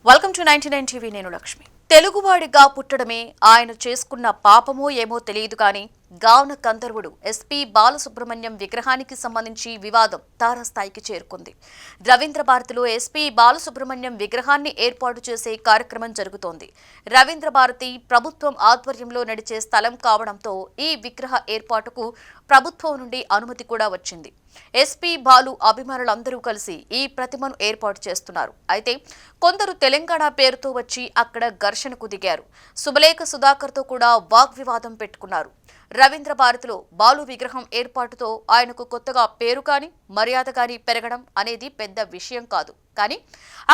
Welcome to 99 TV. నేను లక్ష్మి. తెలుగువాడిగా పుట్టడమే ఆయన చేసుకున్న పాపమో ఏమో తెలియదు కానీ గాన గంధర్వుడు ఎస్పీ బాలసుబ్రహ్మణ్యం విగ్రహానికి సంబంధించి వివాదం తారాస్థాయికి చేరుకుంది. రవీంద్ర భారతిలో ఎస్పీ బాలసుబ్రహ్మణ్యం విగ్రహాన్ని ఏర్పాటు చేసే కార్యక్రమం జరుగుతోంది. రవీంద్ర భారతి ప్రభుత్వం ఆధ్వర్యంలో నడిచే స్థలం కావడంతో ఈ విగ్రహ ఏర్పాటుకు ప్రభుత్వం నుండి అనుమతి కూడా వచ్చింది. ఎస్పీ బాలు అభిమానులందరూ కలిసి ఈ ప్రతిమను ఏర్పాటు చేస్తున్నారు. అయితే కొందరు తెలంగాణ పేరుతో వచ్చి అక్కడ ఘర్షణకు దిగారు. శుభలేఖ సుధాకర్తో కూడా వాగ్వివాదం పెట్టుకున్నారు. రవీంద్ర భారతిలో బాలు విగ్రహం ఏర్పాటుతో ఆయనకు కొత్తగా పేరు కానీ మర్యాద కానీ పెరగడం అనేది పెద్ద విషయం కాదు. కానీ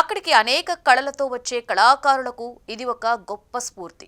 అక్కడికి అనేక కళలతో వచ్చే కళాకారులకు ఇది ఒక గొప్ప స్ఫూర్తి.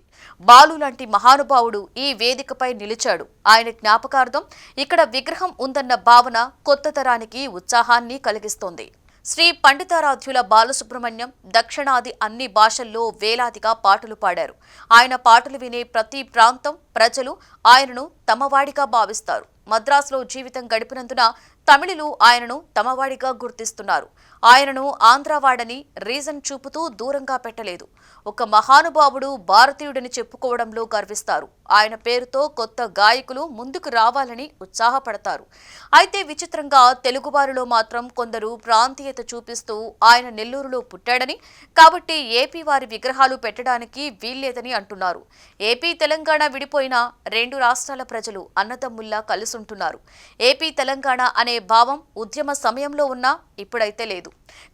బాలు లాంటి మహానుభావుడు ఈ వేదికపై నిలిచాడు. ఆయన జ్ఞాపకార్థం ఇక్కడ విగ్రహం ఉందన్న భావన కొత్త తరానికి ఉత్సాహాన్ని కలిగిస్తోంది. శ్రీ పండితారాధ్యుల బాలసుబ్రహ్మణ్యం దక్షిణాది అన్ని భాషల్లో వేలాదిగా పాటలు పాడారు. ఆయన పాటలు వినే ప్రతి ప్రాంతం ప్రజలు ఆయనను తమవాడిగా భావిస్తారు. మద్రాసులో జీవితం గడిపినందున తమిళులు ఆయనను తమవాడిగా గుర్తిస్తున్నారు. ఆయనను ఆంధ్రవాడని రీజన్ చూపుతూ దూరంగా పెట్టలేదు. ఒక మహానుభావుడు భారతీయుడని చెప్పుకోవడంలో గర్విస్తారు. ఆయన పేరుతో కొత్త గాయకులు ముందుకు రావాలని ఉత్సాహపడతారు. అయితే విచిత్రంగా తెలుగువారిలో మాత్రం కొందరు ప్రాంతీయత చూపిస్తూ ఆయన నెల్లూరులో పుట్టాడని, కాబట్టి ఏపీ వారి విగ్రహాలు పెట్టడానికి వీల్లేదని అంటున్నారు. ఏపీ తెలంగాణ విడిపోయిన రెండు రాష్ట్రాల ప్రజలు అన్నదమ్ముల్లా కలిసుంటున్నారు. ఏపీ తెలంగాణ అనే భావం ఉద్యమ సమయంలో ఉన్నా ఇప్పుడైతే లేదు.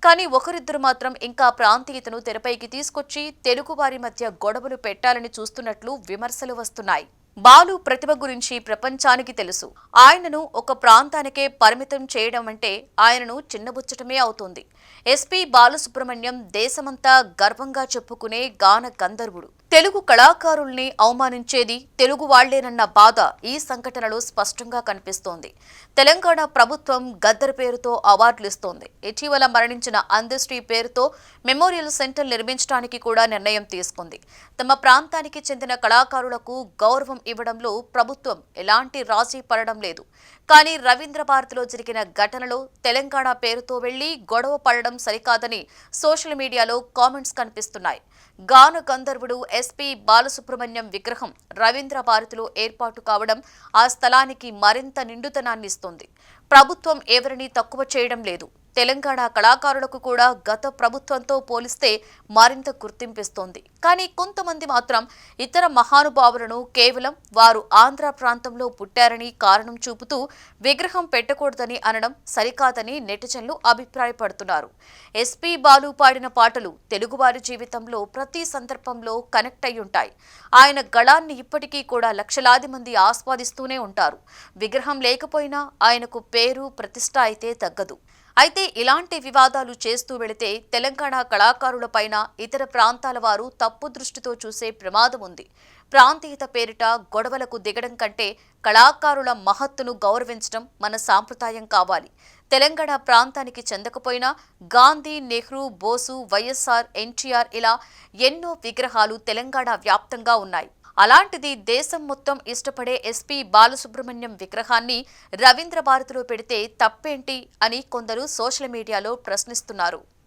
కానీ ఒకరిద్దరు మాత్రం ఇంకా ప్రాంతీయతను తెరపైకి తీసుకొచ్చి తెలుగువారి మధ్య గొడవలు పెట్టాలని చూస్తున్నట్లు విమర్శలు వస్తున్నాయి. బాలు ప్రతిభ గురించి ప్రపంచానికి తెలుసు. ఆయనను ఒక ప్రాంతానికే పరిమితం చేయడం అంటే ఆయనను చిన్నబుచ్చటమే అవుతుంది. ఎస్పీ బాలసుబ్రహ్మణ్యం దేశమంతా గర్వంగా చెప్పుకునే గాన గంధర్వుడు. తెలుగు కళాకారుల్ని అవమానించేది తెలుగు వాళ్లేనన్న బాధ ఈ సంఘటనలో స్పష్టంగా కనిపిస్తోంది. తెలంగాణ ప్రభుత్వం గద్దర్ పేరుతో అవార్డులు ఇస్తోంది. ఇటీవల మరణించిన అందశ్రీ పేరుతో మెమోరియల్ సెంటర్ నిర్మించడానికి కూడా నిర్ణయం తీసుకుంది. తమ ప్రాంతానికి చెందిన కళాకారులకు గౌరవం ఇవ్వడంలో ప్రభుత్వం ఎలాంటి రాజీ పడడం లేదు. కానీ రవీంద్ర భారతిలో జరిగిన ఘటనలో తెలంగాణ పేరుతో వెళ్లి గొడవ పడడం సరికాదని సోషల్ మీడియాలో కామెంట్స్ కనిపిస్తున్నాయి. గాన గంధర్వుడు ఎస్పీ బాలసుబ్రహ్మణ్యం విగ్రహం రవీంద్ర భారతిలో ఏర్పాటు కావడం ఆ స్థలానికి మరింత నిండుతనాన్ని ఇస్తుంది. ప్రభుత్వం ఎవరినీ తక్కువ చేయడం లేదు. తెలంగాణ కళాకారులకు కూడా గత ప్రభుత్వంతో పోలిస్తే మరింత గుర్తింపిస్తోంది. కానీ కొంతమంది మాత్రం ఇతర మహానుభావులను కేవలం వారు ఆంధ్ర ప్రాంతంలో పుట్టారని కారణం చూపుతూ విగ్రహం పెట్టకూడదని అనడం సరికాదని నెటిజన్లు అభిప్రాయపడుతున్నారు. ఎస్పీ బాలు పాడిన పాటలు తెలుగువారి జీవితంలో ప్రతి సందర్భంలో కనెక్ట్ అయ్యుంటాయి. ఆయన గళాన్ని ఇప్పటికీ కూడా లక్షలాది మంది ఆస్వాదిస్తూనే ఉంటారు. విగ్రహం లేకపోయినా ఆయనకు పేరు ప్రతిష్ట అయితే తగ్గదు. అయితే ఇలాంటి వివాదాలు చేస్తూ వెళితే తెలంగాణ కళాకారులపైన ఇతర ప్రాంతాల వారు తప్పు దృష్టితో చూసే ప్రమాదం ఉంది. ప్రాంతీయత పేరిట గొడవలకు దిగడం కంటే కళాకారుల మహత్తును గౌరవించడం మన సాంప్రదాయం కావాలి. తెలంగాణ ప్రాంతానికి చెందకపోయినా గాంధీ, నెహ్రూ, బోసు, వైఎస్ఆర్, ఎన్టీఆర్ ఇలా ఎన్నో విగ్రహాలు తెలంగాణ వ్యాప్తంగా ఉన్నాయి. అలాంటిది దేశం మొత్తం ఇష్టపడే ఎస్పీ బాలసుబ్రహ్మణ్యం విగ్రహాన్ని రవీంద్ర భారతిలో పెడితే తప్పేంటి అని కొందరు సోషల్ మీడియాలో ప్రశ్నిస్తున్నారు.